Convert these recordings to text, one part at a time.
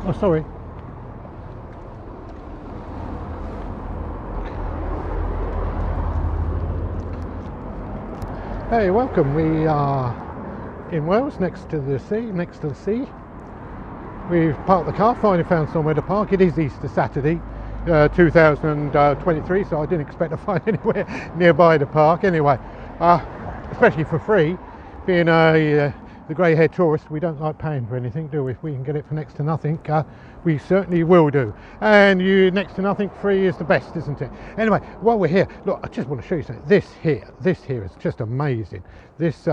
Oh, sorry. Hey, welcome. We are in Wales, next to the sea. We've parked the car, finally found somewhere to park. It is Easter Saturday, 2023, so I didn't expect to find anywhere nearby to park. Anyway, especially for free, being the grey-haired tourist, we don't like paying for anything, do we? If we can get it for next to nothing, we certainly will do. And next to nothing free is the best, isn't it? Anyway, while we're here, look, I just want to show you something. This here is just amazing. This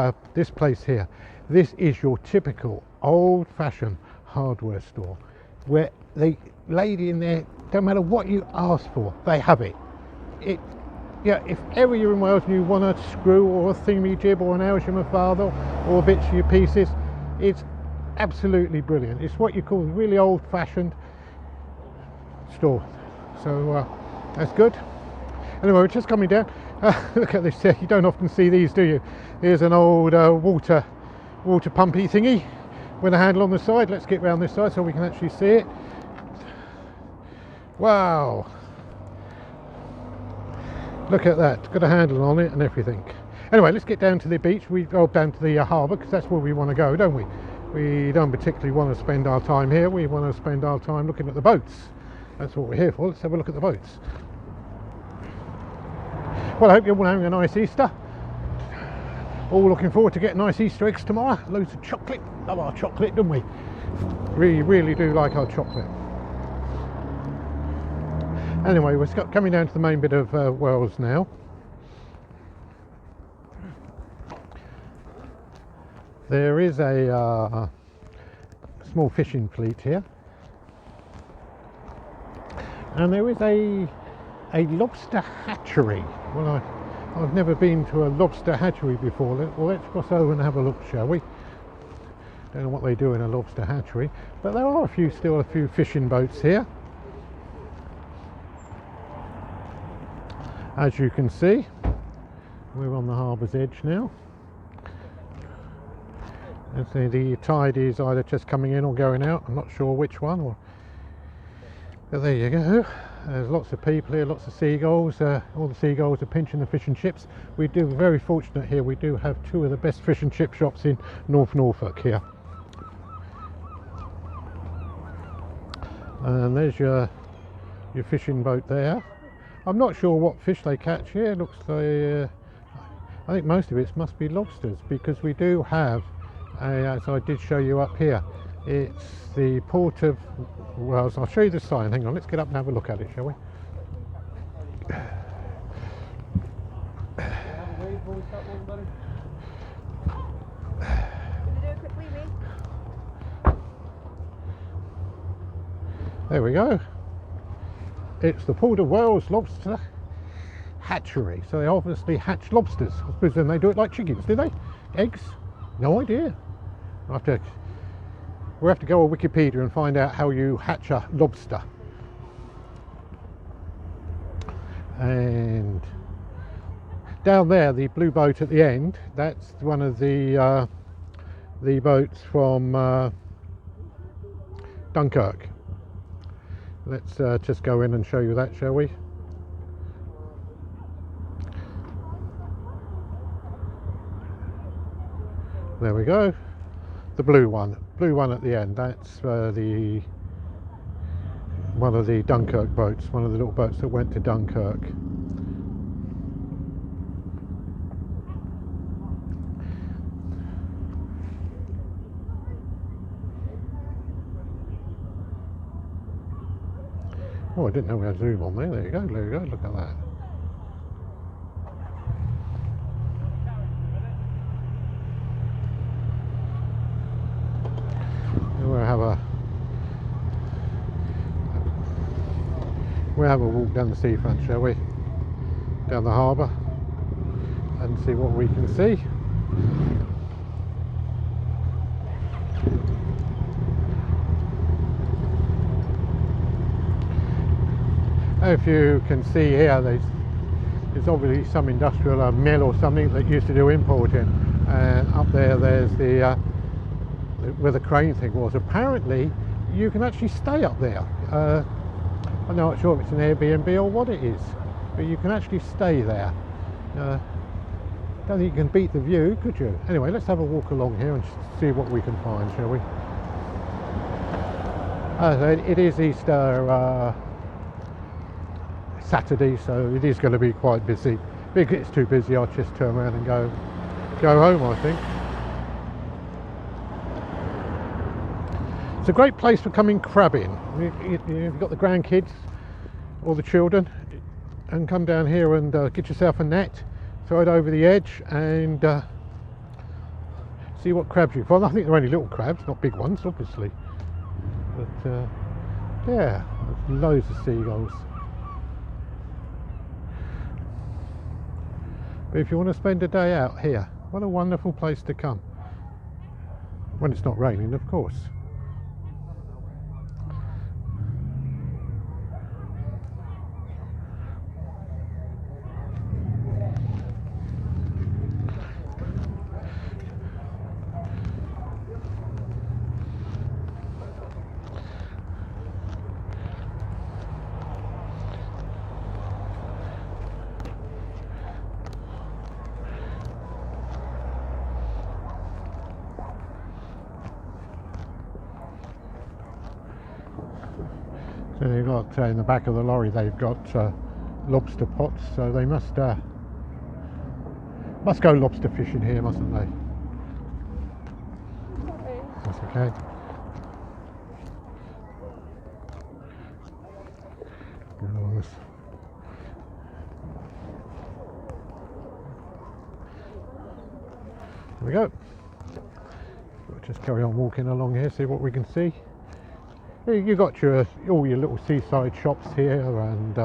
place here, this is your typical old-fashioned hardware store, where the lady in there, don't matter what you ask for, they have it. Yeah, if ever you're in Wales and you want a screw or a thingy-jib or an Elsham father or bits of your pieces, it's absolutely brilliant. It's what you call a really old-fashioned store. So that's good. Anyway, we're just coming down. Look at this. You don't often see these, do you? Here's an old water pumpy thingy with a handle on the side. Let's get round this side so we can actually see it. Wow. Look at that, got a handle on it and everything. Anyway, let's get down to the beach. We go down to the harbour because that's where we want to go, don't we? We don't particularly want to spend our time here. We want to spend our time looking at the boats. That's what we're here for. Let's have a look at the boats. Well, I hope you're all having a nice Easter. All looking forward to getting nice Easter eggs tomorrow. Loads of chocolate. Love our chocolate, don't we? We really do like our chocolate. Anyway, we're coming down to the main bit of Wales now. There is a small fishing fleet here, and there is a lobster hatchery. Well, I've never been to a lobster hatchery before. Let's cross over and have a look, shall we? Don't know what they do in a lobster hatchery, but there are still a few fishing boats here. As you can see, we're on the harbour's edge now. And so the tide is either just coming in or going out. I'm not sure which one. But there you go. There's lots of people here, lots of seagulls. All the seagulls are pinching the fish and chips. We're very fortunate here. We do have two of the best fish and chip shops in North Norfolk here. And there's your fishing boat there. I'm not sure what fish they catch here. It looks like I think most of it must be lobsters, because we do have, as I did show you up here, it's the Port of Wales. I'll show you the sign. Hang on, let's get up and have a look at it, shall we? There we go. It's the Port of Wales Lobster Hatchery. So they obviously hatch lobsters. I suppose then they do it like chickens, do they? Eggs? No idea. We have to go on Wikipedia and find out how you hatch a lobster. And down there, the blue boat at the end, that's one of the boats from Dunkirk. Let's just go in and show you that, shall we? There we go. The blue one at the end. That's one of the Dunkirk boats, one of the little boats that went to Dunkirk. Oh, I didn't know we had zoom on there. There you go, look at that. We'll have a walk down the seafront, shall we? Down the harbour and see what we can see. If you can see here, there's obviously some industrial mill or something that used to do importing, and up there's the where the crane thing was. Apparently you can actually stay up there. I'm not sure if it's an Airbnb or what it is, but you can actually stay there. Don't think you can beat the view, could you? Anyway, let's have a walk along here and see what we can find, shall we? It is Easter Saturday, so it is going to be quite busy. If it's too busy, I'll just turn around and go home, I think. It's a great place for coming crabbing. You've got the grandkids or the children, and come down here and get yourself a net, throw it over the edge, and see what crabs you find. I think they're only little crabs, not big ones, obviously. But yeah, there's loads of seagulls. But if you want to spend a day out here, what a wonderful place to come. When it's not raining, of course. So they've got in the back of the lorry, they've got lobster pots, so they must go lobster fishing here, mustn't they? Sorry. That's okay. There we go. We'll just carry on walking along here, see what we can see. You've got all your little seaside shops here, and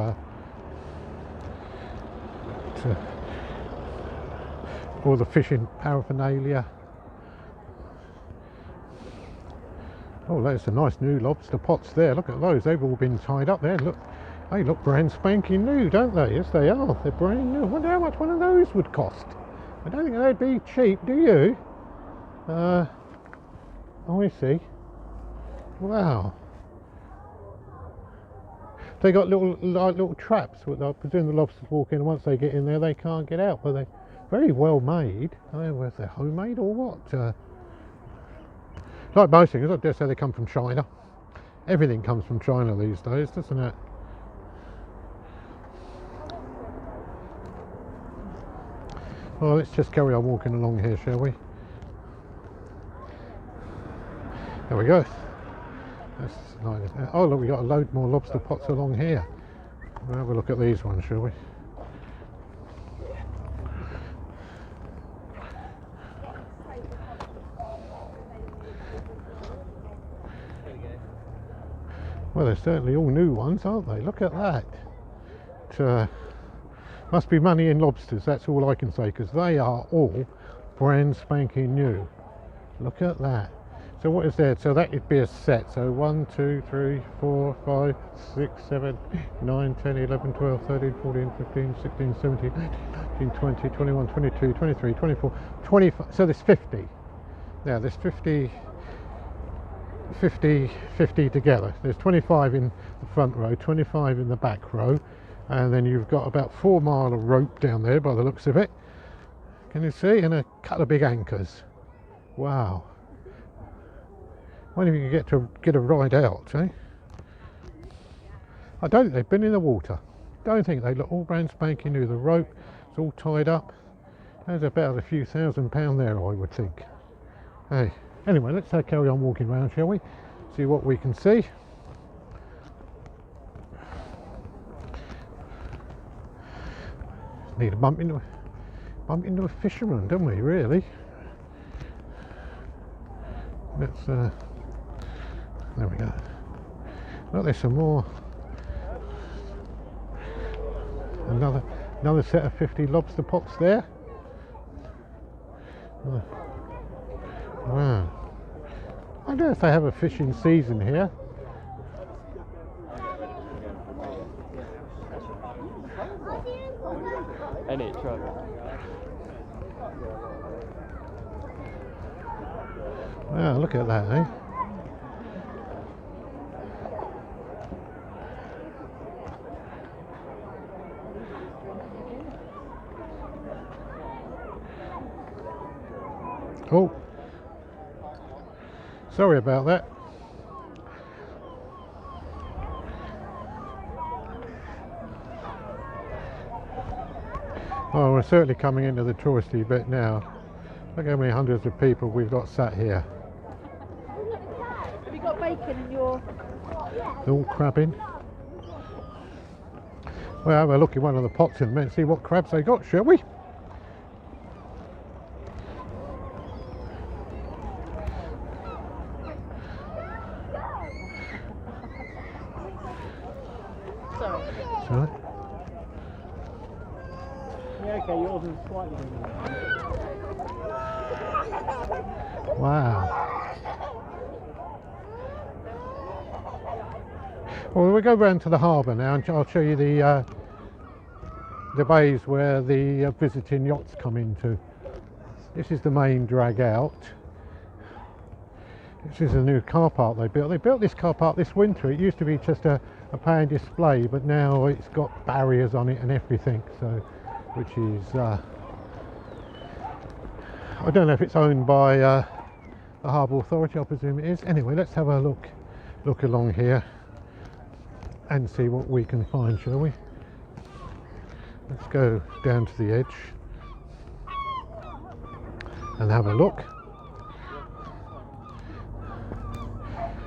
all the fishing paraphernalia. Oh, there's some nice new lobster pots there. Look at those. They've all been tied up there. Look, they look brand spanking new, don't they? Yes, they are. They're brand new. I wonder how much one of those would cost. I don't think they'd be cheap, do you? Oh, I see. Wow. They got little traps. I presume the lobsters walk in, and once they get in there, they can't get out. But they're very well made. I don't know whether they're homemade or what. Like most things, I dare say they come from China. Everything comes from China these days, doesn't it? Well, let's just carry on walking along here, shall we? There we go. Oh look, we got a load more lobster pots along here. We'll have a look at these ones, shall we? Well, they're certainly all new ones, aren't they? Look at that. Must be money in lobsters, that's all I can say, because they are all brand spanking new. Look at that. So what is there? So that would be a set. So 1, 2, 3, 4, 5, 6, 7, 9, 10, 11, 12, 13, 14, 15, 16, 17, 18, 20, 21, 22, 23, 24, 25. So there's 50. Now there's 50 together. There's 25 in the front row, 25 in the back row, and then you've got about 4 miles of rope down there by the looks of it. Can you see? And a couple of big anchors. Wow. Wonder if you can get a ride out, eh? I don't think they've been in the water. Don't think they look all brand spanking new. The rope is all tied up. There's about a few £1,000 there, I would think. Hey, anyway, let's carry on walking around, shall we? See what we can see. Need to bump into a fisherman, don't we? Really? Let's. There we go. Look, there's some more. Another set of 50 lobster pots there. Wow. I don't know if they have a fishing season here. Any trouble? Wow, look at that, eh? Oh, sorry about that. Oh, we're certainly coming into the touristy bit now. Look how many hundreds of people we've got sat here. Have you got bacon in your... They're all crabbing. We'll have a look in one of the pots in a minute and see what crabs they got, shall we? Sorry. Sorry. Yeah, okay, yours is slightly... Wow. Well, we'll go round to the harbour now and I'll show you the bays where the visiting yachts come into. This is the main drag out. This is a new car park they built. They built this car park this winter. It used to be just a pay and display, but now it's got barriers on it and everything, so which is I don't know if it's owned by the Harbour Authority. I presume it is. Anyway, let's have a look along here and see what we can find, shall we? Let's go down to the edge and have a look.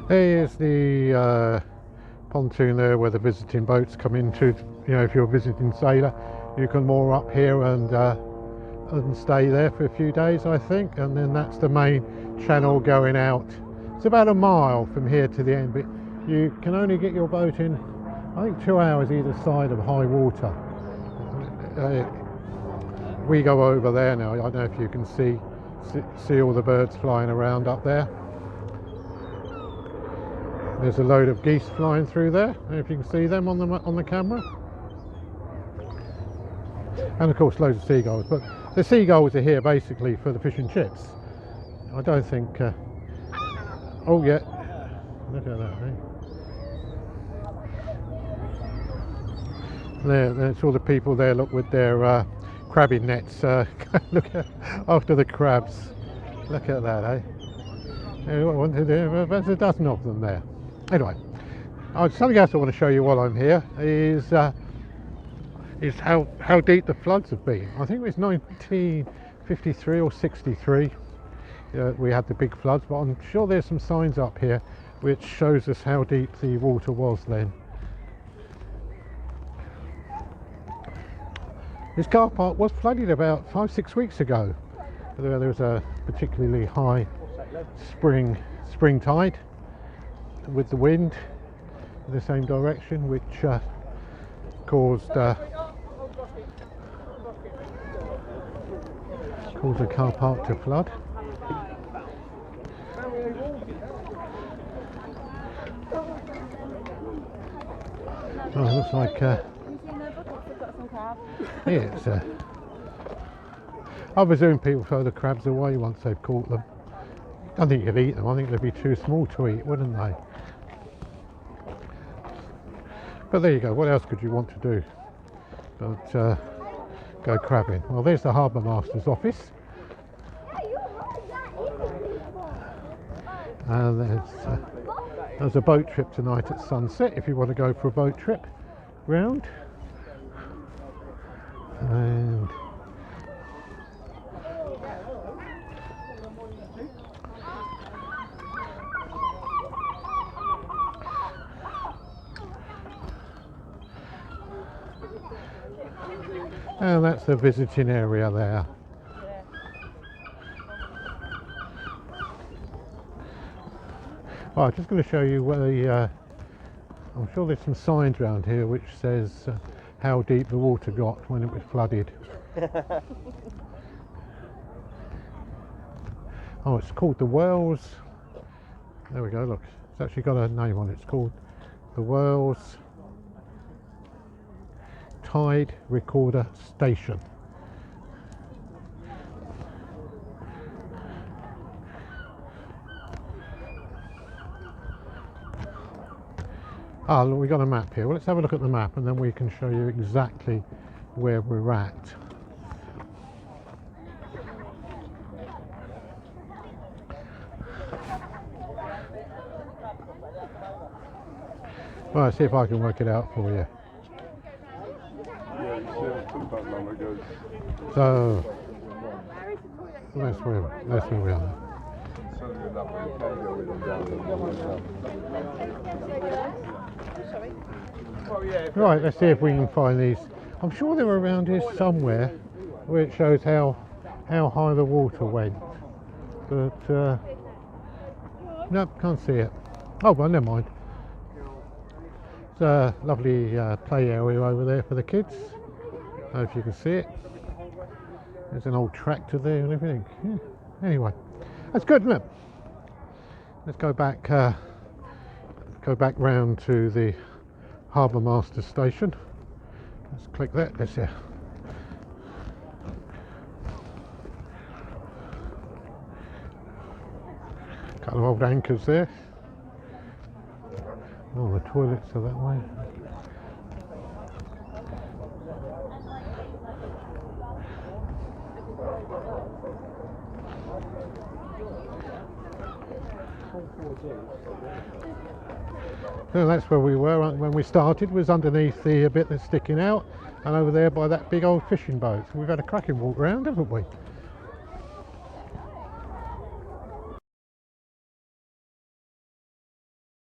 There's the pontoon there where the visiting boats come into. You know, if you're a visiting sailor, you can moor up here and stay there for a few days, I think, and then that's the main channel going out. It's about a mile from here to the end, but you can only get your boat in, I think, 2 hours either side of high water. We go over there now. I don't know if you can see all the birds flying around up there. There's a load of geese flying through there. I don't know if you can see them on the camera. And of course loads of seagulls, but the seagulls are here basically for the fish and chips. I don't think oh yeah, look at that, eh? There's all the people there, look, with their crabbing nets, look after the crabs. Look at that, eh? What I want to do, there's a dozen of them there. Anyway, something else I want to show you while I'm here is how deep the floods have been. I think it was 1953 or 63 we had the big floods, but I'm sure there's some signs up here which shows us how deep the water was then. This car park was flooded about 5-6 weeks ago. There was a particularly high spring tide with the wind in the same direction, which caused the car park to flood. Oh, it looks like it's I presume people throw the crabs away once they've caught them. I don't think you could eat them. I think they'd be too small to eat, wouldn't they? But there you go. What else could you want to do but go crabbing? Well, there's the Harbour Master's office. And there's a boat trip tonight at sunset if you want to go for a boat trip round. And that's the visiting area there. Well, I'm just going to show you where the I'm sure there's some signs around here which says how deep the water got when it was flooded. Oh, it's called the Wells. There we go, look, it's actually got a name on it. It's called the Wells Tide Recorder Station. Ah, look, we've got a map here. Well, let's have a look at the map and then we can show you exactly where we're at. Right, see if I can work it out for you. Yeah, you see the flip button on it goes. So, that's where we are. Suddenly enough, you can go with them down. Sorry. Oh yeah. Right, let's see if we can find these. I'm sure they're around here somewhere where it shows how high the water went. But, nope, can't see it. Oh, well, never mind. It's a lovely play area over there for the kids. I don't know if you can see it. There's an old tractor there and everything. Yeah. Anyway, that's good, isn't it? Let's go back round to the Harbour Master station. Let's click that. That's it. Couple of old anchors there. Oh, the toilets are that way. So that's where we were when we started, was underneath the bit that's sticking out, and over there by that big old fishing boat. So we've had a cracking walk round, haven't we?